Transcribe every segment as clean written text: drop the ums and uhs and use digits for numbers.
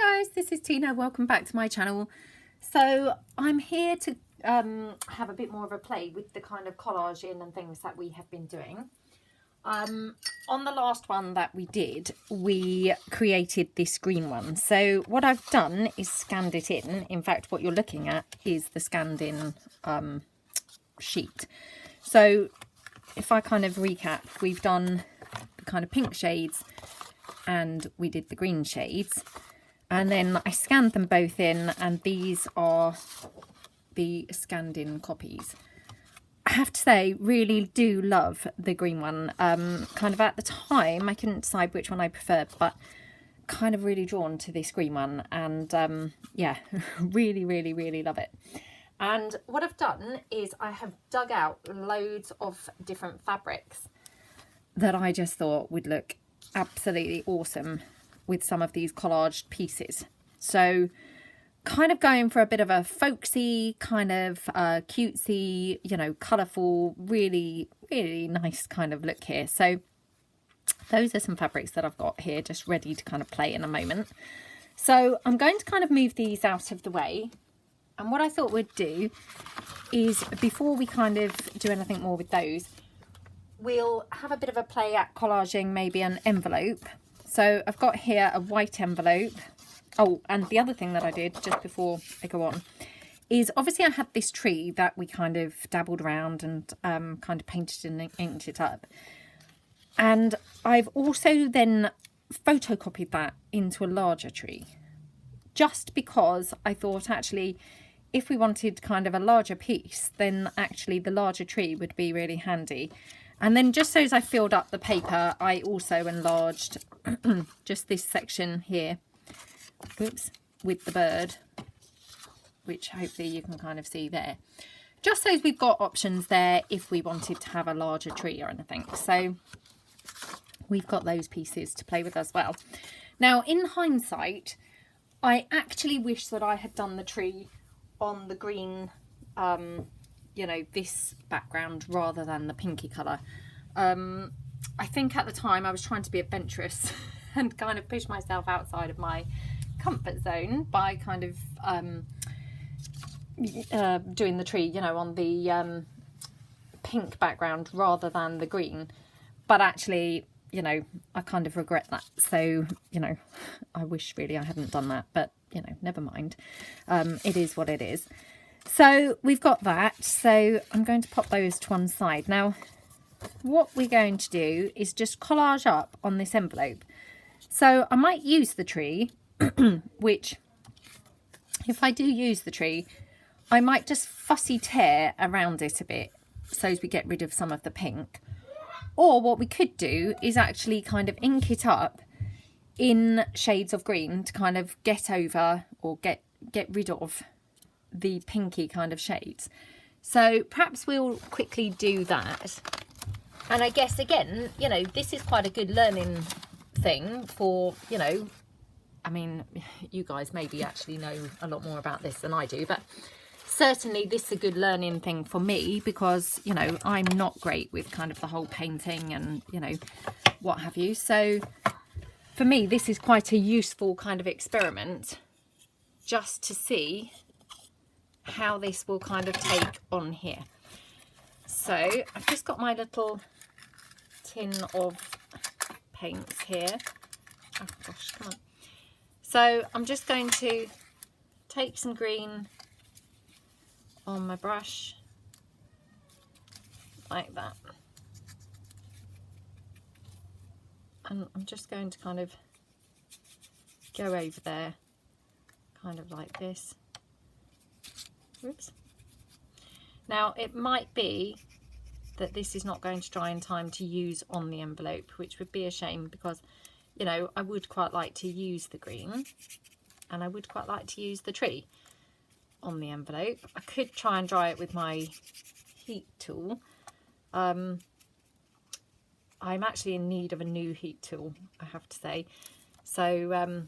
Hi guys, this is Tina. Welcome back to my channel. So I'm here to have a bit more of a play with the kind of collaging and things that we have been doing. On the last one that we did, we created this green one. So what I've done is scanned it in. In fact, what you're looking at is the scanned in sheet. So if I kind of recap, we've done the kind of pink shades and we did the green shades. And then I scanned them both in, and these are the scanned in copies. I have to say, really do love the green one. Kind of at the time, I couldn't decide which one I preferred, but kind of really drawn to this green one. And yeah, really love it. And what I've done is I have dug out loads of different fabrics that I just thought would look absolutely awesome with some of these collaged pieces. So kind of going for a bit of a folksy, kind of cutesy, you know, colourful, really nice kind of look here. So those are some fabrics that I've got here just ready to kind of play in a moment. So I'm going to kind of move these out of the way. And what I thought we'd do is, before we kind of do anything more with those, we'll have a bit of a play at collaging maybe an envelope. So I've got here a white envelope. Oh, and the other thing that I did just before I go on is, obviously I had this tree that we kind of dabbled around and kind of painted and inked it up. And I've also then photocopied that into a larger tree, just because I thought actually if we wanted kind of a larger piece, then actually the larger tree would be really handy. And then just so as I filled up the paper, I also enlarged just this section here, oops, with the bird, which hopefully you can kind of see there. Just so we've got options there if we wanted to have a larger tree or anything. So we've got those pieces to play with as well. Now, in hindsight, I actually wish that I had done the tree on the green, you know, this background rather than the pinky colour. I think at the time I was trying to be adventurous and kind of push myself outside of my comfort zone by kind of doing the tree, you know, on the pink background rather than the green. But actually, you know, I kind of regret that. So, you know, I wish really I hadn't done that, but, you know, never mind. It is what it is. So we've got that. So I'm going to pop those to one side. Now, what we're going to do is just collage up on this envelope. So I might use the tree, which, if I do use the tree, I might just fussy tear around it a bit so as we get rid of some of the pink. Or what we could do is actually kind of ink it up in shades of green to kind of get over or get rid of the pinky kind of shades. So perhaps we'll quickly do that. And I guess, again, you know, this is quite a good learning thing for, you know, I mean, you guys maybe actually know a lot more about this than I do, but certainly this is a good learning thing for me because, you know, I'm not great with kind of the whole painting and, you know, what have you. So for me, this is quite a useful kind of experiment just to see how this will kind of take on here. So I've just got my little tin of paints here. Oh gosh, come on. So I'm just going to take some green on my brush like that, and I'm just going to kind of go over there kind of like this. Oops. Now it might be that this is not going to dry in time to use on the envelope, which would be a shame because, you know, I would quite like to use the green and I would quite like to use the tree on the envelope. I could try and dry it with my heat tool. I'm actually in need of a new heat tool, I have to say. So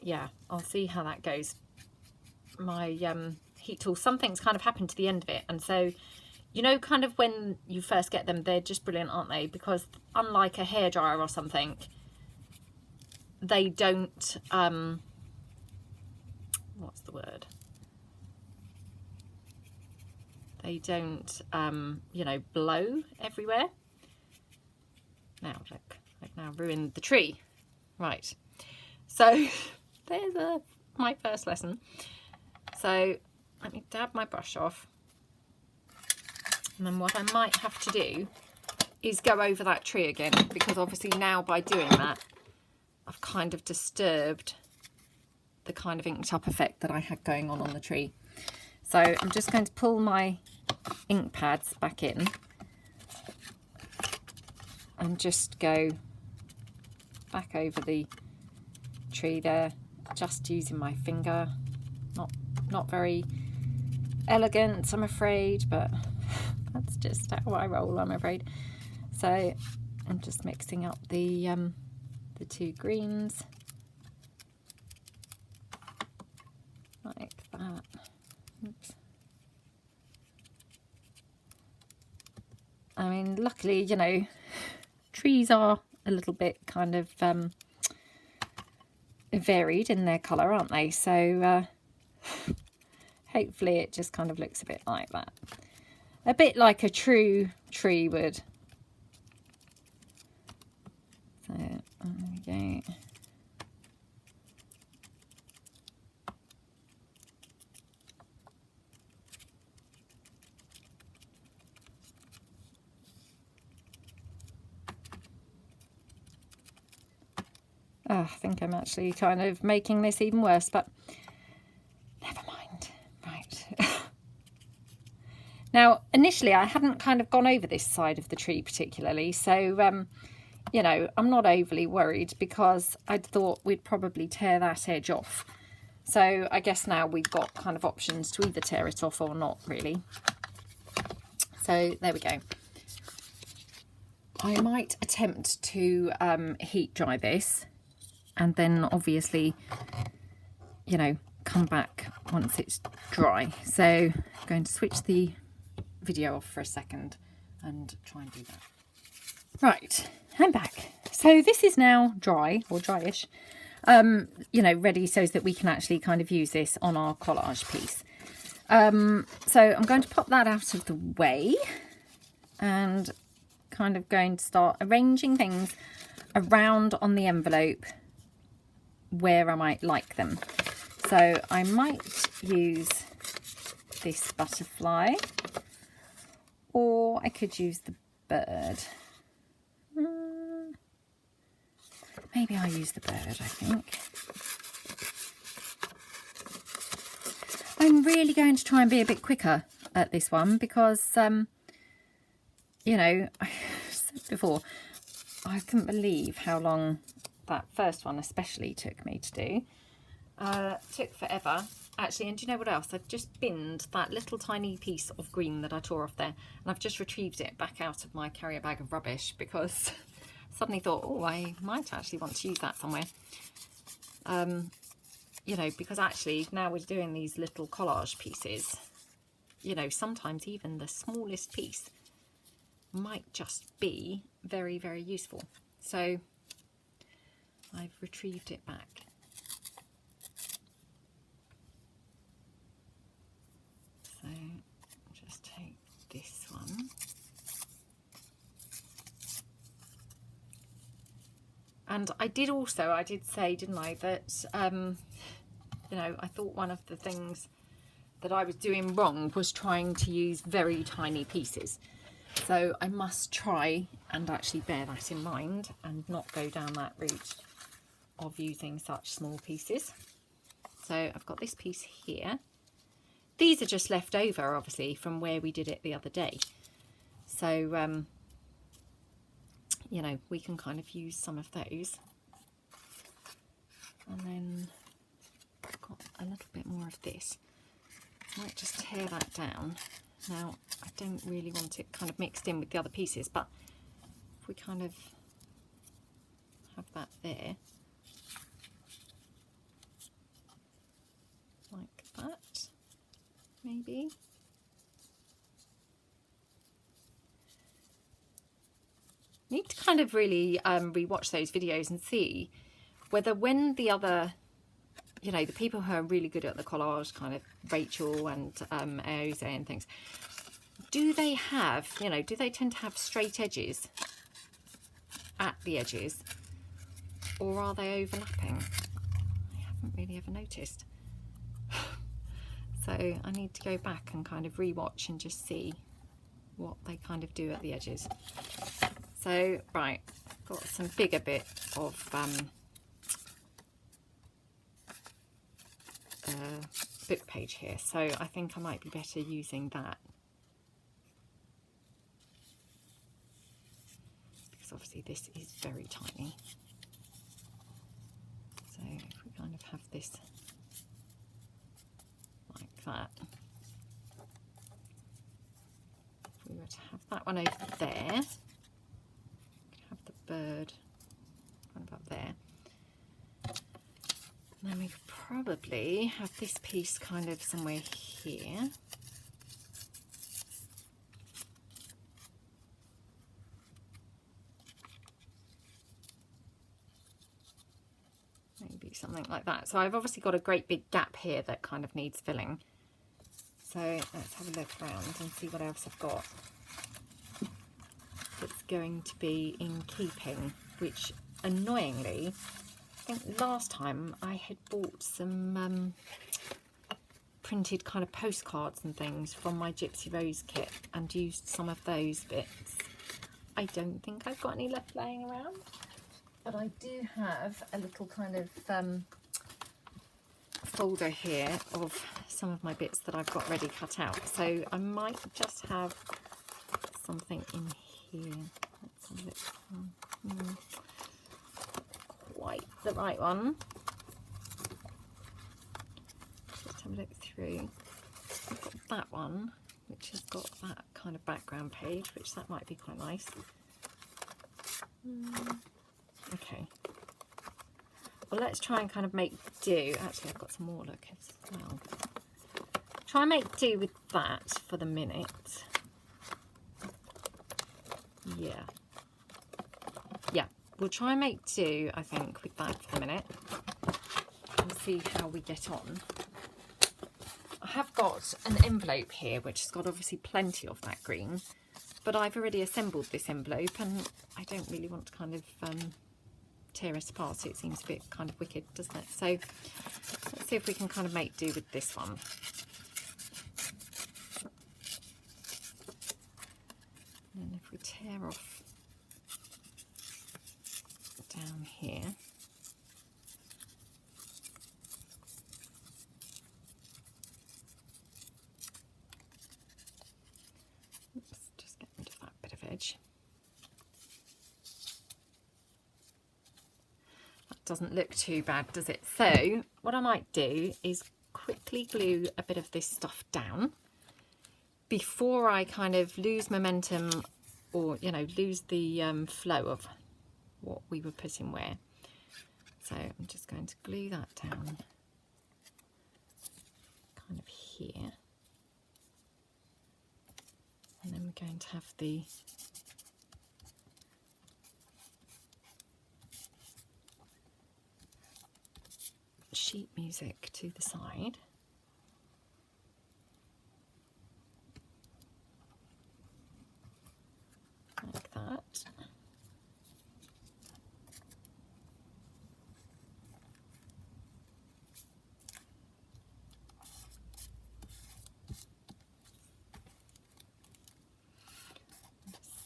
yeah, I'll see how that goes. My heat tool, something's kind of happened to the end of it, and so, you know, kind of when you first get them, they're just brilliant, aren't they? Because unlike a hairdryer or something, they don't, what's the word? They don't, you know, blow everywhere. Now, look, I've now ruined the tree. Right, so there's my first lesson. So let me dab my brush off. And then what I might have to do is go over that tree again, because obviously now by doing that, I've kind of disturbed the kind of inked up effect that I had going on the tree. So I'm just going to pull my ink pads back in and just go back over the tree there, just using my finger. Not very elegant, I'm afraid, but that's just how I roll, I'm afraid. So I'm just mixing up the two greens like that. Oops. I mean, luckily, you know, trees are a little bit kind of varied in their colour, aren't they? So hopefully it just kind of looks a bit like that. A bit like a true tree would. So there we go. Oh, I think I'm actually kind of making this even worse, but never mind. Right. Now, initially, I hadn't kind of gone over this side of the tree particularly, so, you know, I'm not overly worried because I'd thought we'd probably tear that edge off. So I guess now we've got kind of options to either tear it off or not, really. So there we go. I might attempt to heat dry this, and then obviously, you know, come back once it's dry. So I'm going to switch the video off for a second and try and do that. Right, I'm back. So this is now dry, or dryish, you know, ready so that we can actually kind of use this on our collage piece. So I'm going to pop that out of the way and kind of going to start arranging things around on the envelope where I might like them. So I might use this butterfly, or I could use the bird. Maybe I'll use the bird, I think. I'm really going to try and be a bit quicker at this one because, you know, I said before, I couldn't believe how long that first one especially took me to do. Took forever actually. And do you know what else? I've just binned that little tiny piece of green that I tore off there, and I've just retrieved it back out of my carrier bag of rubbish because I suddenly thought, oh, I might actually want to use that somewhere. You know, because actually now we're doing these little collage pieces, you know, sometimes even the smallest piece might just be very, very useful. So I've retrieved it back. So just take this one. And I did say, didn't I, that, you know, I thought one of the things that I was doing wrong was trying to use very tiny pieces. So I must try and actually bear that in mind and not go down that route of using such small pieces. So I've got this piece here. These are just left over, obviously, from where we did it the other day. So, you know, we can kind of use some of those. And then I've got a little bit more of this. I might just tear that down. Now, I don't really want it kind of mixed in with the other pieces, but if we kind of have that there, like that, maybe. Need to kind of really rewatch those videos and see whether when the other, you know, the people who are really good at the collage, kind of Rachel and Aose and things, do they have, you know, do they tend to have straight edges at the edges, or are they overlapping? I haven't really ever noticed. So I need to go back and kind of re-watch and just see what they kind of do at the edges. So, right, got some bigger bit of book page here, so I think I might be better using that, because obviously this is very tiny. So if we kind of have this like that, if we were to have that one over there, have the bird kind of up there, and then we could probably have this piece kind of somewhere here. Maybe something like that. So I've obviously got a great big gap here that kind of needs filling. So let's have a look around and see what else I've got that's going to be in keeping, which annoyingly, I think last time I had bought some printed kind of postcards and things from my Gypsy Rose kit and used some of those bits. I don't think I've got any left laying around, but I do have a little kind of folder here of some of my bits that I've got ready cut out. So I might just have something in here. Let's have a look. Quite the right one. Just have a look through. I've got that one, which has got that kind of background page, which that might be quite nice. Okay. Well, let's try and kind of make do. Actually, I've got some more look as well. Try and make do with that for the minute. Yeah. Yeah, we'll try and make do, I think, with that for the minute. And see how we get on. I have got an envelope here, which has got obviously plenty of that green. But I've already assembled this envelope, and I don't really want to kind of tear it apart. It seems a bit kind of wicked, doesn't it? So let's see if we can kind of make do with this one. And if we tear off down here, oops, just get rid of that bit of edge. That doesn't look too bad, does it? So what I might do is quickly glue a bit of this stuff down before I kind of lose momentum, or, you know, lose the flow of what we were putting where. So I'm just going to glue that down kind of here. And then we're going to have the sheet music to the side. Like that.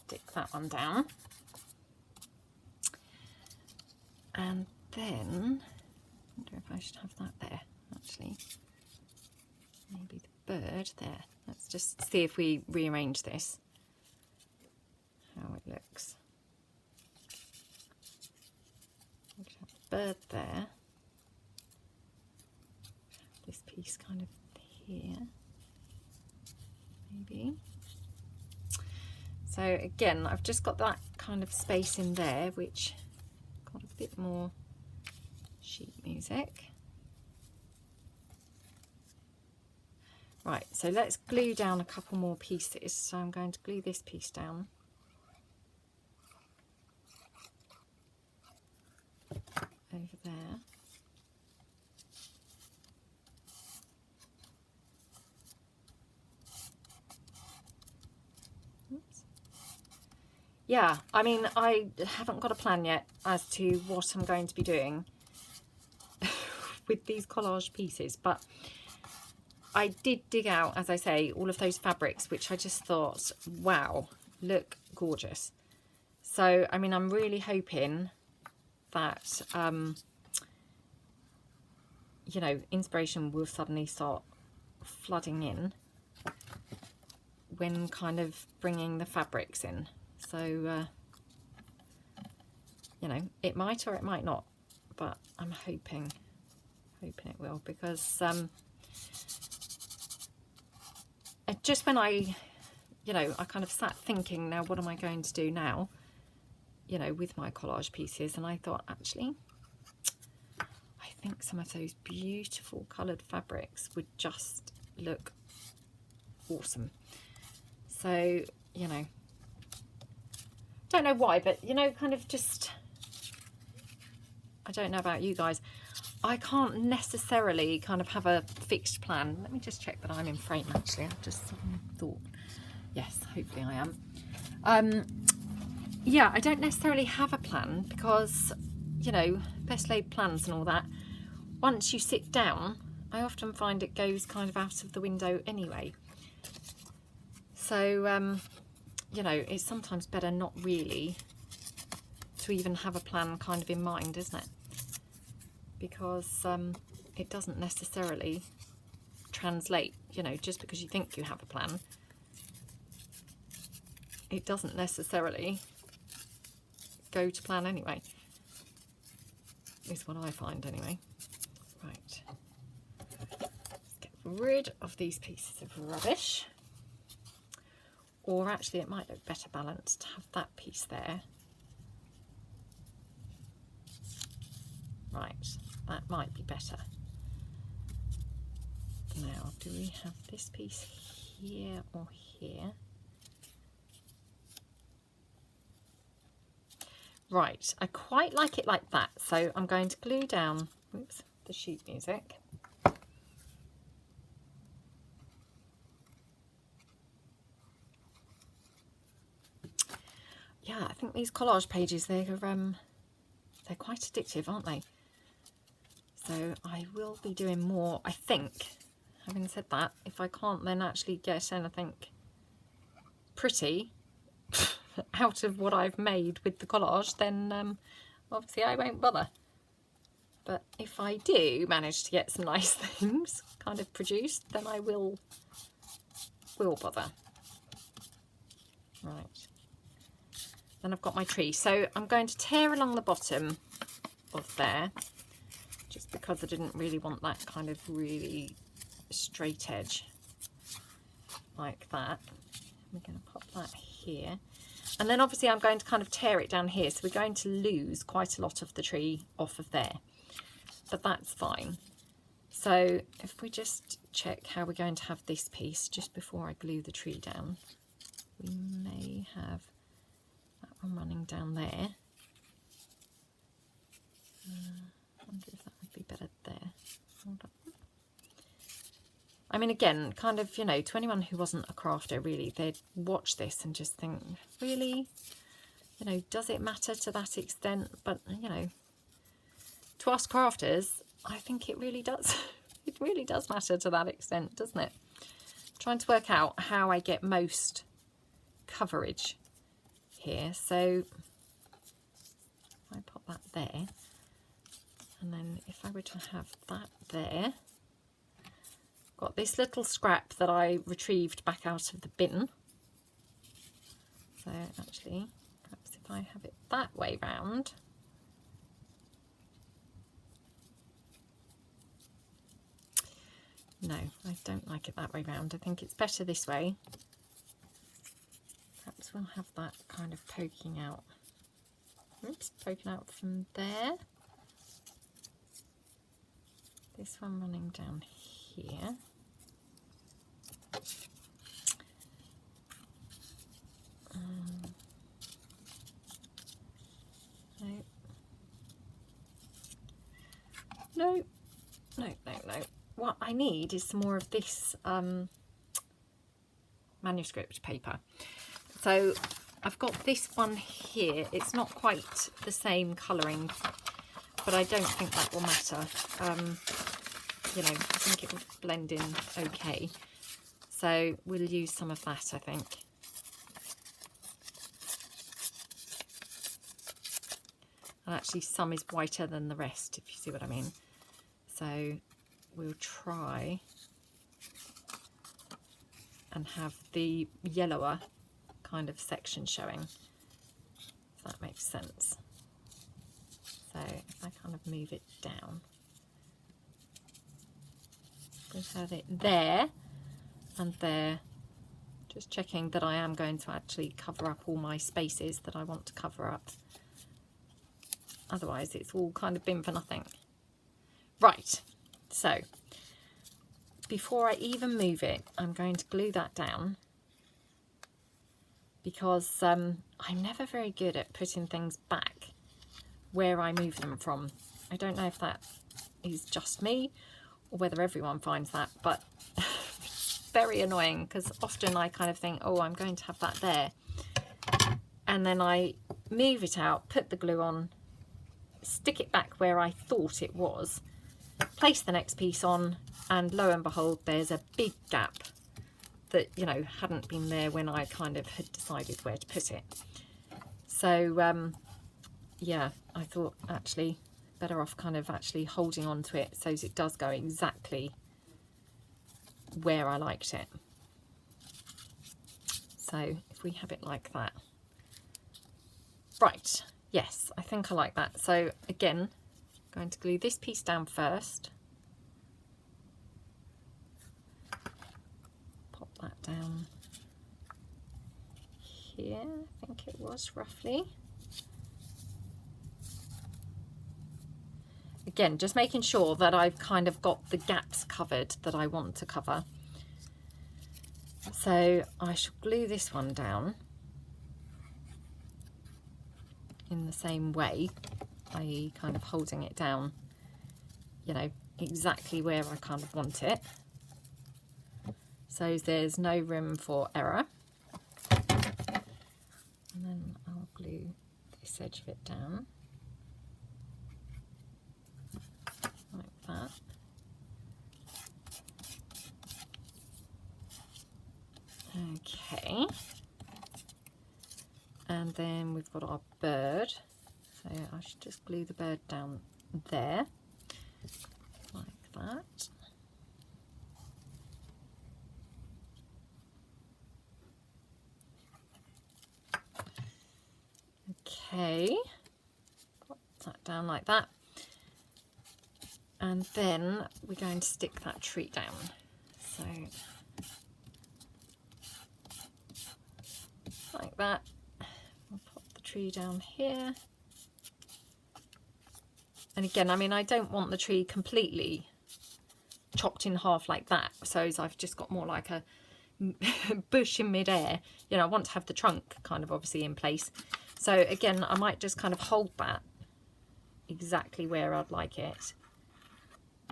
Stick that one down. And then, I wonder if I should have that there, actually. Maybe the bird there. Let's just see if we rearrange this, how it looks. We could have the bird there. This piece kind of here, maybe. So again, I've just got that kind of space in there, which got a bit more sheet music. Right, so let's glue down a couple more pieces. So I'm going to glue this piece down. Over there. yeah, I mean, I haven't got a plan yet as to what I'm going to be doing with these collage pieces, but I did dig out, as I say, all of those fabrics, which I just thought, wow, look gorgeous. So, I mean, I'm really hoping that, you know, inspiration will suddenly start flooding in when kind of bringing the fabrics in. So, you know, it might or it might not, but I'm hoping it will, because just when I, you know, I kind of sat thinking, now what am I going to do now, you know, with my collage pieces, and I thought, actually, I think some of those beautiful coloured fabrics would just look awesome. So, you know, don't know why, but, you know, kind of just, I don't know about you guys, I can't necessarily kind of have a fixed plan. Let me just check that I'm in frame, actually. I've just thought, yes, hopefully I am. Yeah, I don't necessarily have a plan because, you know, best laid plans and all that, once you sit down, I often find it goes kind of out of the window anyway. So, you know, it's sometimes better not really to even have a plan kind of in mind, isn't it? Because it doesn't necessarily translate, you know, just because you think you have a plan, it doesn't necessarily go to plan anyway, is what I find anyway. Right, let's get rid of these pieces of rubbish. Or actually, it might look better balanced to have that piece there. Right, that might be better. Now, do we have this piece here or here? Right, I quite like it like that, so I'm going to glue down, oops, the sheet music. Yeah, I think these collage pages, they're quite addictive, aren't they? So I will be doing more, I think. Having said that, if I can't then actually get anything pretty out of what I've made with the collage, then obviously I won't bother. But if I do manage to get some nice things kind of produced, then I will bother. Right. Then I've got my tree. So I'm going to tear along the bottom of there, just because I didn't really want that kind of really straight edge like that. We're going to pop that here. And then obviously I'm going to kind of tear it down here. So we're going to lose quite a lot of the tree off of there. But that's fine. So if we just check how we're going to have this piece just before I glue the tree down. We may have that one running down there. I wonder if that would be better there. Hold on. I mean, again, kind of, you know, to anyone who wasn't a crafter, really, they'd watch this and just think, really? You know, does it matter to that extent? But, you know, to us crafters, I think it really does. It really does matter to that extent, doesn't it? I'm trying to work out how I get most coverage here. So if I pop that there, and then if I were to have that there, got this little scrap that I retrieved back out of the bin. So actually, perhaps if I have it that way round, no, I don't like it that way round. I think it's better this way. Perhaps we'll have that kind of poking out. Oops, poking out from there. This one running down here. No. What I need is some more of this manuscript paper. So I've got this one here. It's not quite the same colouring, but I don't think that will matter. You know, I think it will blend in okay. So we'll use some of that, I think. And actually some is whiter than the rest, if you see what I mean. So we'll try and have the yellower kind of section showing, if that makes sense. So if I kind of move it down, we'll have it there and there, just checking that I am going to actually cover up all my spaces that I want to cover up. Otherwise it's all kind of been for nothing. Right, so before I even move it, I'm going to glue that down, because I'm never very good at putting things back where I move them from. I don't know if that is just me or whether everyone finds that, but very annoying, because often I kind of think, oh, I'm going to have that there, and then I move it out, put the glue on, stick it back where I thought it was, place the next piece on, and lo and behold, there's a big gap that, you know, hadn't been there when I kind of had decided where to put it. So yeah, I thought actually better off kind of actually holding on to it so that it does go exactly where I liked it. So if we have it like that, right, yes, I think I like that. So again, I'm going to glue this piece down first, pop that down here, I think it was roughly. Again, just making sure that I've kind of got the gaps covered that I want to cover. So I shall glue this one down in the same way, i.e. kind of holding it down, you know, exactly where I kind of want it, so there's no room for error. And then I'll glue this edge of it down like that. Okay, and then we've got our bird, so I should just glue the bird down there like that. Okay, put that down like that, and then we're going to stick that tree down. So like that, we'll pop the tree down here. And again, I mean, I don't want the tree completely chopped in half like that, so I've just got more like a bush in midair. You know, I want to have the trunk kind of obviously in place. So again, I might just kind of hold that exactly where I'd like it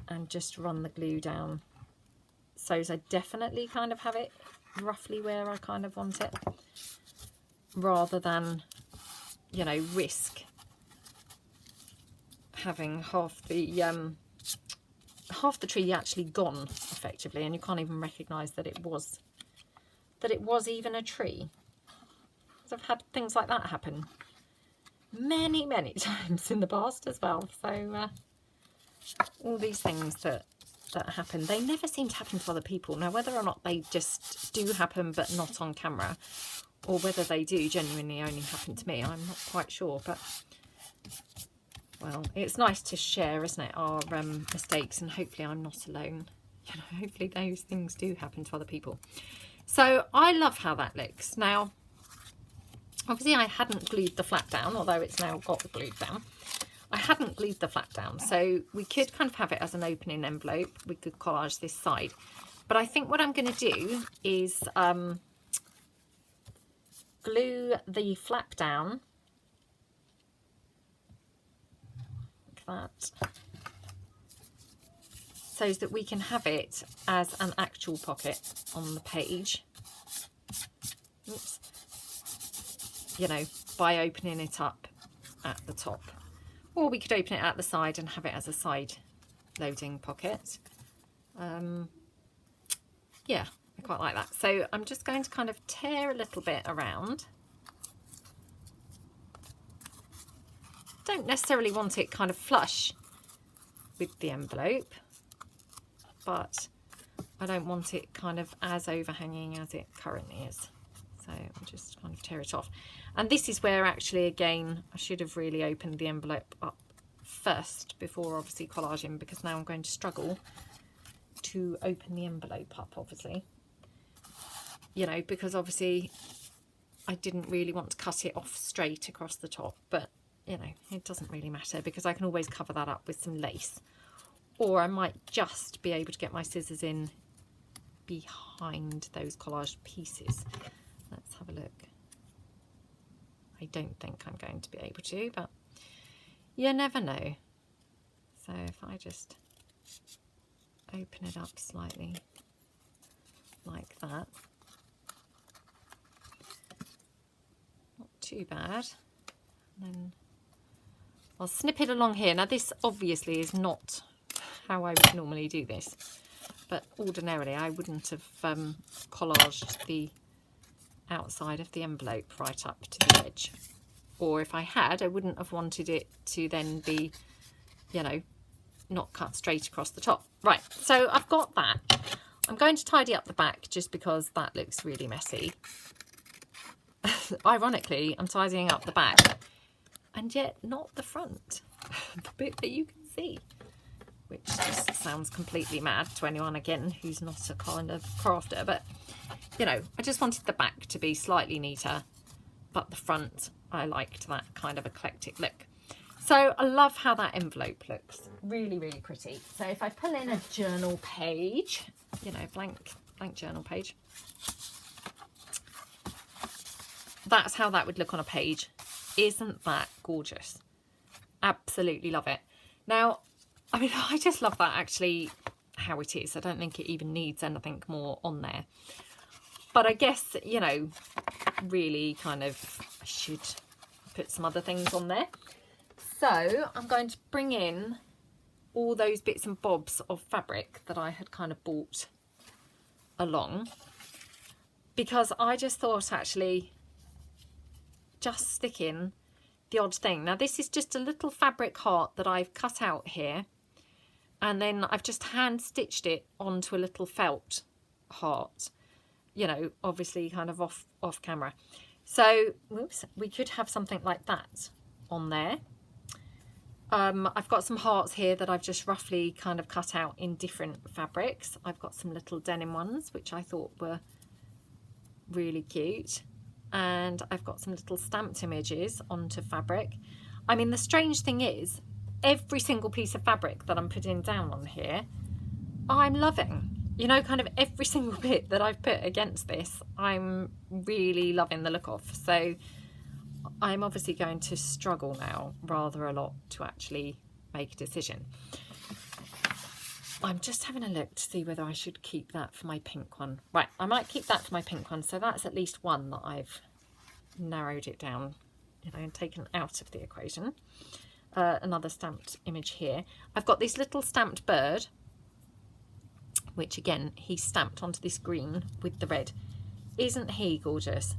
and just run the glue down, so I definitely kind of have it roughly where I kind of want it, rather than, you know, risk having half the tree actually gone effectively, and you can't even recognize that it was even a tree. I've had things like that happen many times in the past as well. So all these things that happen, they never seem to happen to other people. Now, whether or not they just do happen but not on camera, or whether they do genuinely only happen to me, I'm not quite sure. But well, it's nice to share, isn't it, our mistakes, and hopefully I'm not alone. You know, hopefully those things do happen to other people. So I love how that looks. Now, obviously I hadn't glued the flap down, although it's now got glued down. I hadn't glued the flap down, so we could kind of have it as an opening envelope. We could collage this side. But I think what I'm going to do is glue the flap down like that, so that we can have it as an actual pocket on the page. Oops. you know, by opening it up at the top. Or we could open it at the side and have it as a side loading pocket. Yeah, I quite like that. So I'm just going to kind of tear a little bit around. Don't necessarily want it kind of flush with the envelope, but I don't want it kind of as overhanging as it currently is. So I'll just kind of tear it off. And this is where actually, again, I should have really opened the envelope up first before obviously collaging, because now I'm going to struggle to open the envelope up, obviously. You know, because obviously I didn't really want to cut it off straight across the top, but you know, it doesn't really matter because I can always cover that up with some lace. Or I might just be able to get my scissors in behind those collaged pieces. Let's have a look. I don't think I'm going to be able to, but you never know. So if I just open it up slightly like that. Not too bad. And then I'll snip it along here. Now this obviously is not how I would normally do this, but ordinarily I wouldn't have collaged the outside of the envelope right up to the edge. Or if I had, I wouldn't have wanted it to then be, you know, not cut straight across the top. Right, so I've got that. I'm going to tidy up the back just because that looks really messy. Ironically, I'm tidying up the back and yet not the front, the bit that you can see, which just sounds completely mad to anyone, again, who's not a kind of crafter. But, you know, I just wanted the back to be slightly neater, but the front, I liked that kind of eclectic look. So I love how that envelope looks. Really, really pretty. So if I pull in a journal page, you know, blank journal page, that's how that would look on a page. Isn't that gorgeous? Absolutely love it. Now, I mean, I just love that actually how it is. I don't think it even needs anything more on there. But I guess, you know, really kind of I should put some other things on there. So I'm going to bring in all those bits and bobs of fabric that I had kind of bought along, because I just thought actually just stick in the odd thing. Now this is just a little fabric heart that I've cut out here, and then I've just hand stitched it onto a little felt heart, you know, obviously kind of off camera. So oops, we could have something like that on there. I've got some hearts here that I've just roughly kind of cut out in different fabrics. I've got some little denim ones which I thought were really cute, and I've got some little stamped images onto fabric. I mean, the strange thing is every single piece of fabric that I'm putting down on here I'm loving. You know, kind of every single bit that I've put against this I'm really loving the look of. So I'm obviously going to struggle now rather a lot to actually make a decision. I'm just having a look to see whether I should keep that for my pink one. Right, I might keep that for my pink one. So that's at least one that I've narrowed it down, you know, and taken out of the equation. Another stamped image here. I've got this little stamped bird, which again, he's stamped onto this green with the red. Isn't he gorgeous?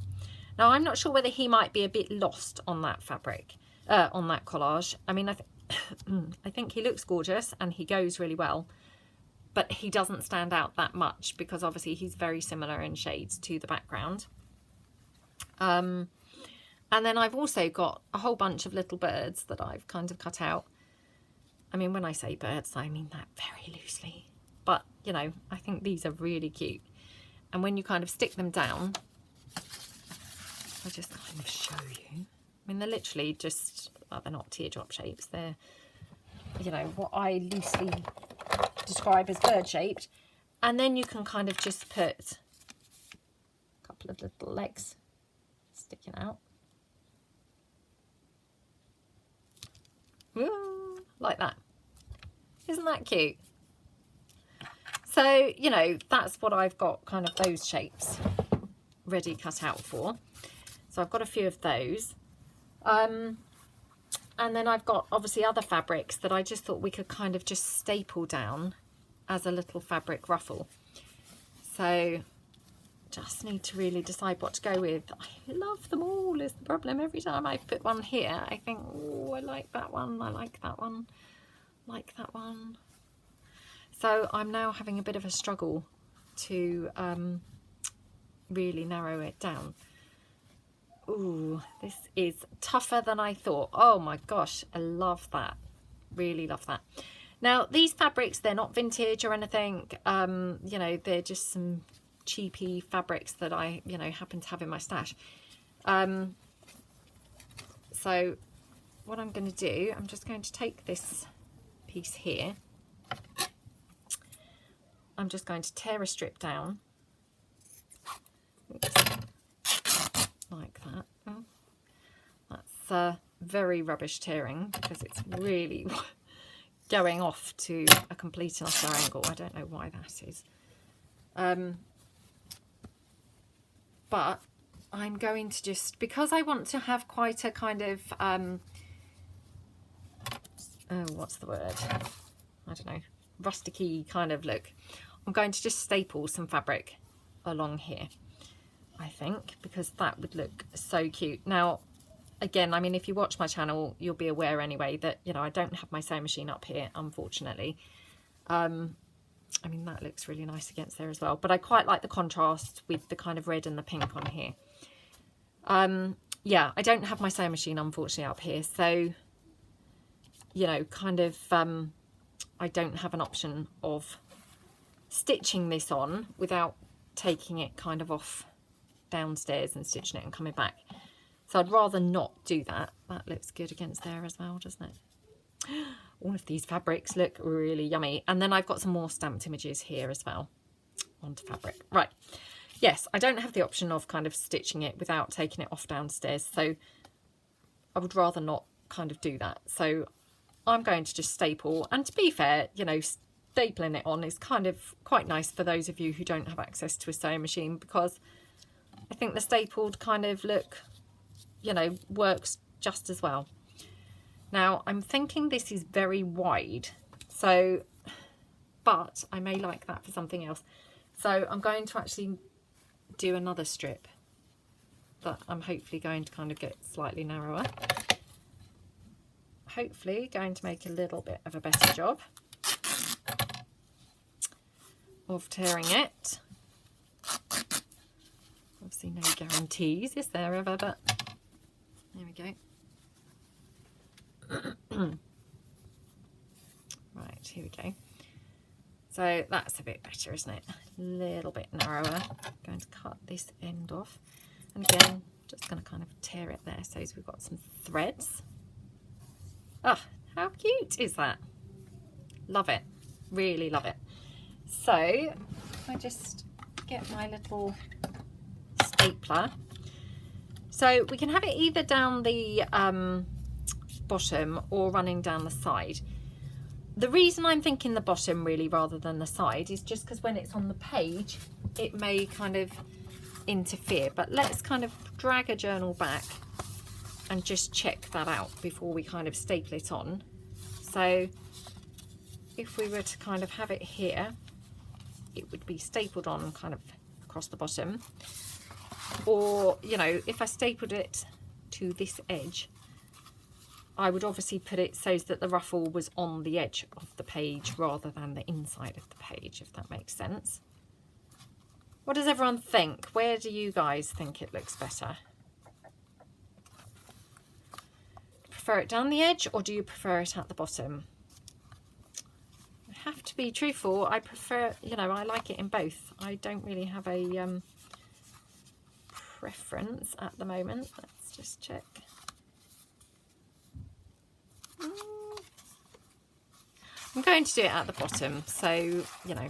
Now, I'm not sure whether he might be a bit lost on that fabric, on that collage. I mean, I think he looks gorgeous and he goes really well, but he doesn't stand out that much because obviously he's very similar in shades to the background. And then I've also got a whole bunch of little birds that I've kind of cut out. I mean, when I say birds, I mean that very loosely. But, you know, I think these are really cute. And when you kind of stick them down, I'll just kind of show you. I mean, they're literally just, well, they're not teardrop shapes. They're, you know, what I loosely describe as bird-shaped. And then you can kind of just put a couple of little legs sticking out. Woo, like that. Isn't that cute? So, you know, that's what I've got, kind of those shapes ready cut out for. So I've got a few of those. And then I've got obviously other fabrics that I just thought we could kind of just staple down as a little fabric ruffle. So just need to really decide what to go with. I love them all is the problem. Every time I put one here, I think, oh, I like that one, I like that one, like that one. So I'm now having a bit of a struggle to really narrow it down. Ooh, this is tougher than I thought. Oh my gosh, I love that. Really love that. Now, these fabrics, they're not vintage or anything. You know, they're just some cheapy fabrics that I, you know, happen to have in my stash. So what I'm going to do, I'm just going to take this piece here. I'm just going to tear a strip down. Oops. Like that. Oh, that's very rubbish tearing because it's really going off to a complete and utter angle. I don't know why that is. But I'm going to just, because I want to have quite a kind of, oh, what's the word? I don't know, rusticy kind of look. I'm going to just staple some fabric along here, I think, because that would look so cute. Now, again, I mean, if you watch my channel, you'll be aware anyway that, you know, I don't have my sewing machine up here, unfortunately. I mean, that looks really nice against there as well. But I quite like the contrast with the kind of red and the pink on here. Yeah, I don't have my sewing machine, unfortunately, up here. So, you know, kind of, I don't have an option of stitching this on without taking it kind of off downstairs and stitching it and coming back. So I'd rather not do that. That looks good against there as well, doesn't it? All of these fabrics look really yummy. And then I've got some more stamped images here as well onto fabric. Right. Yes, I don't have the option of kind of stitching it without taking it off downstairs. So I would rather not kind of do that. So I'm going to just staple. And to be fair, you know, stapling it on is kind of quite nice for those of you who don't have access to a sewing machine, because I think the stapled kind of look, you know, works just as well. Now, I'm thinking this is very wide, so, but I may like that for something else. So I'm going to actually do another strip that I'm hopefully going to kind of get slightly narrower. Hopefully going to make a little bit of a better job of tearing it. Obviously no guarantees, is there ever, but there we go. Right, here we go. So that's a bit better, isn't it? A little bit narrower. I'm going to cut this end off. And again, just going to kind of tear it there so we've got some threads. Oh, how cute is that? Love it. Really love it. So if I just get my little stapler. So we can have it either down the bottom or running down the side. The reason I'm thinking the bottom really rather than the side is just because when it's on the page it may kind of interfere, but let's kind of drag a journal back and just check that out before we kind of staple it on. So if we were to kind of have it here, it would be stapled on kind of across the bottom, or, you know, if I stapled it to this edge, I would obviously put it so that the ruffle was on the edge of the page rather than the inside of the page, if that makes sense. What does everyone think? Where do you guys think it looks better? Prefer it down the edge, or do you prefer it at the bottom? I have to be truthful, I prefer, you know, I like it in both. I don't really have a preference at the moment. Let's just check. I'm going to do it at the bottom, so, you know,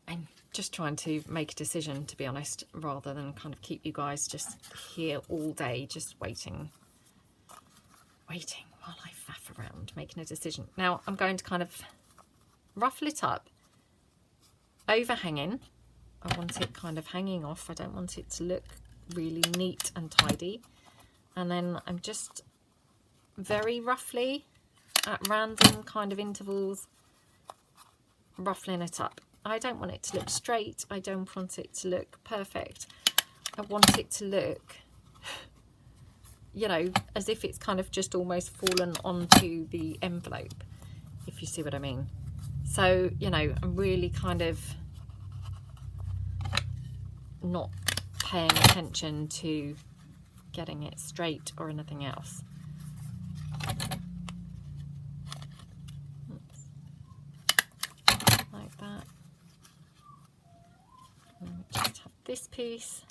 I'm just trying to make a decision, to be honest, rather than kind of keep you guys just here all day just waiting while I faff around making a decision. Now I'm going to kind of ruffle it up, overhanging. I want it kind of hanging off. I don't want it to look really neat and tidy. And then I'm just very roughly at random kind of intervals ruffling it up. I don't want it to look straight. I don't want it to look perfect. I want it to look, you know, as if it's kind of just almost fallen onto the envelope, if you see what I mean. So, you know, I'm really kind of not paying attention to getting it straight or anything else. Oops. Like that. And we just have this piece.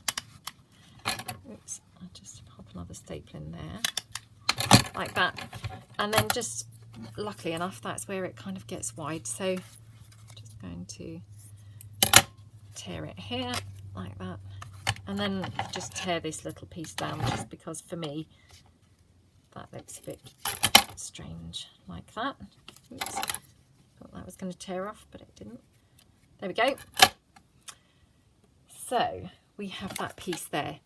Oops, I'll just pop another staple in there. Like that. And then just, luckily enough, that's where it kind of gets wide. So just going to tear it here, like that. And then just tear this little piece down, just because for me that looks a bit strange, like that. Oops, thought that was going to tear off, but it didn't. There we go. So we have that piece there.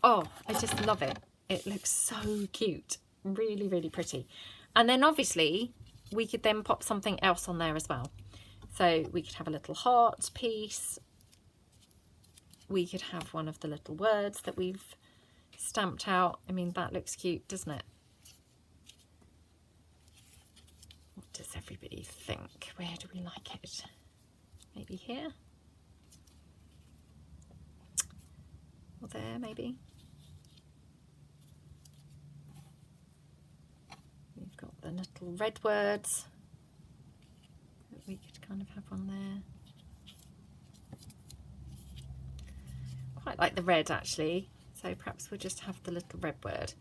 Oh, I just love it. It looks so cute, really, really pretty. And then obviously we could then pop something else on there as well. So we could have a little heart piece. We could have one of the little words that we've stamped out. I mean, that looks cute, doesn't it? What does everybody think? Where do we like it? Maybe here? Or there, maybe? We've got the little red words that we could kind of have on there. Quite like the red actually, so perhaps we'll just have the little red word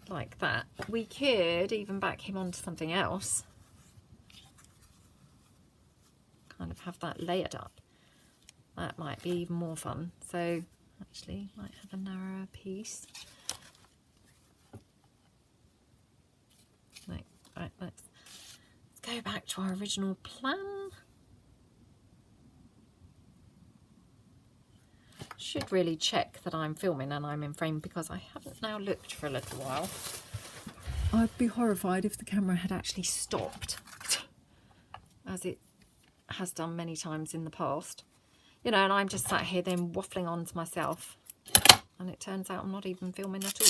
like that. We could even back him onto something else, kind of have that layered up. That might be even more fun. So actually might have a narrower piece. Right, let's go back to our original plan. Should really check that I'm filming and I'm in frame, because I haven't now looked for a little while. I'd be horrified if the camera had actually stopped, as it has done many times in the past. You know, and I'm just sat here then waffling on to myself, and it turns out I'm not even filming at all.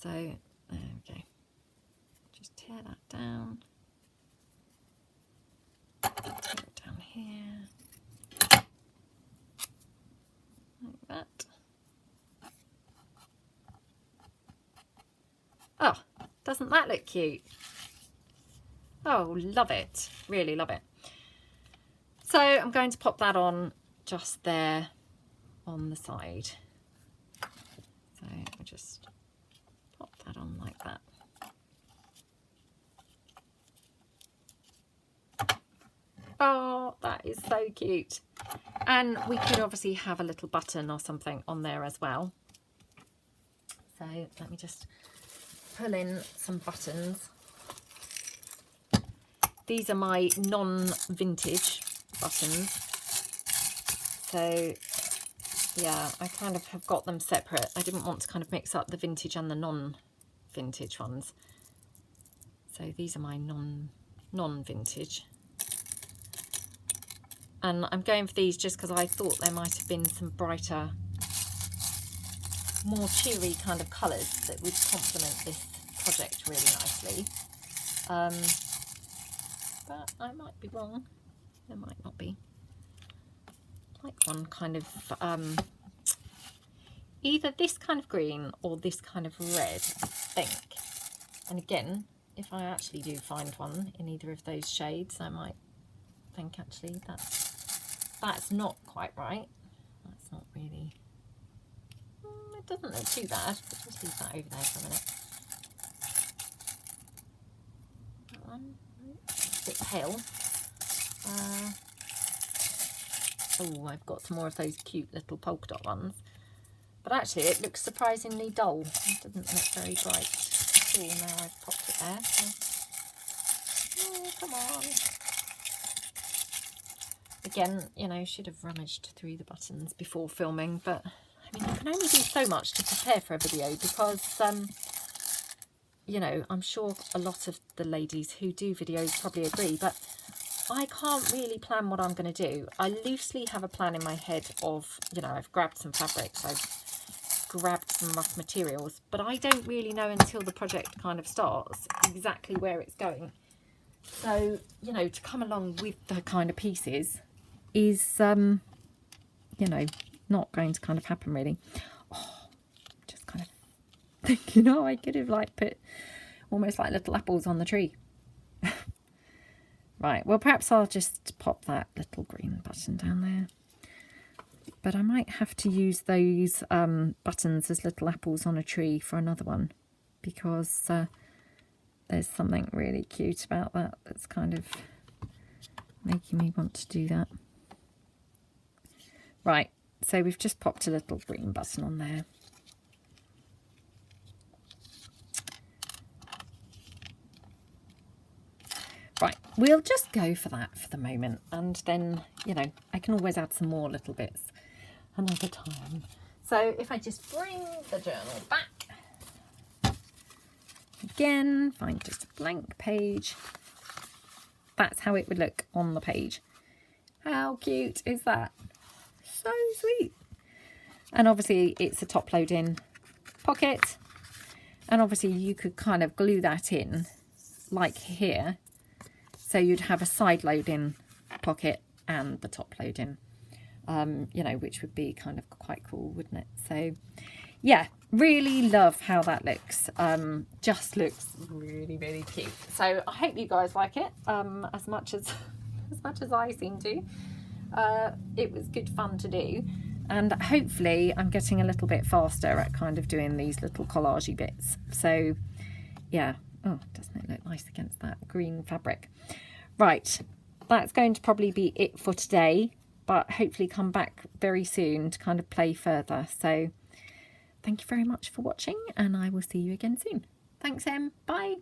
So there we go. Just tear that down. Tear it down here. Like that. Oh, doesn't that look cute? Oh, love it. Really love it. So I'm going to pop that on just there on the side. So I'll just pop that on like that. Oh, that is so cute. And we could obviously have a little button or something on there as well. So let me just pull in some buttons. These are my non-vintage buttons. So yeah, I kind of have got them separate. I didn't want to kind of mix up the vintage and the non-vintage ones. So these are my non-vintage. And I'm going for these just because I thought there might have been some brighter, more cheery kind of colours that would complement this project really nicely. But I might be wrong. There might not be. Like one kind of, either this kind of green or this kind of red, I think. And again, if I actually do find one in either of those shades, I might think actually that's not quite right. That's not really, it doesn't look too bad, but just leave that over there for a minute. That one, a bit pale. Oh, I've got some more of those cute little polka dot ones. But actually it looks surprisingly dull. It doesn't look very bright. Oh, now I've popped it there. So. Oh, come on. Again, you know, should have rummaged through the buttons before filming, but I I mean, you can only do so much to prepare for a video because, you know, I'm sure a lot of the ladies who do videos probably agree, but I can't really plan what I'm going to do. I loosely have a plan in my head of, you know, I've grabbed some fabrics, I've grabbed some rough materials, but I don't really know until the project kind of starts exactly where it's going. So, you know, to come along with the kind of pieces is, you know, not going to kind of happen really. Oh, just kind of thinking, oh, I could have like put almost like little apples on the tree. Right, well, perhaps I'll just pop that little green button down there. But I might have to use those buttons as little apples on a tree for another one, because there's something really cute about that that's kind of making me want to do that. Right, so we've just popped a little green button on there. Right, we'll just go for that for the moment, and then, you know, I can always add some more little bits another time. So if I just bring the journal back, again, find just a blank page, that's how it would look on the page. How cute is that? So sweet. And obviously it's a top load-in pocket, and obviously you could kind of glue that in like here. So you'd have a side load-in pocket and the top load-in, you know, which would be kind of quite cool, wouldn't it? So, yeah, really love how that looks. Just looks really, really cute. So I hope you guys like it as much as I seem to. It was good fun to do, and hopefully I'm getting a little bit faster at kind of doing these little collagey bits. So, yeah. Oh, doesn't it look nice against that green fabric? Right, that's going to probably be it for today, but hopefully come back very soon to kind of play further. So thank you very much for watching, and I will see you again soon. Thanks, Em. Bye.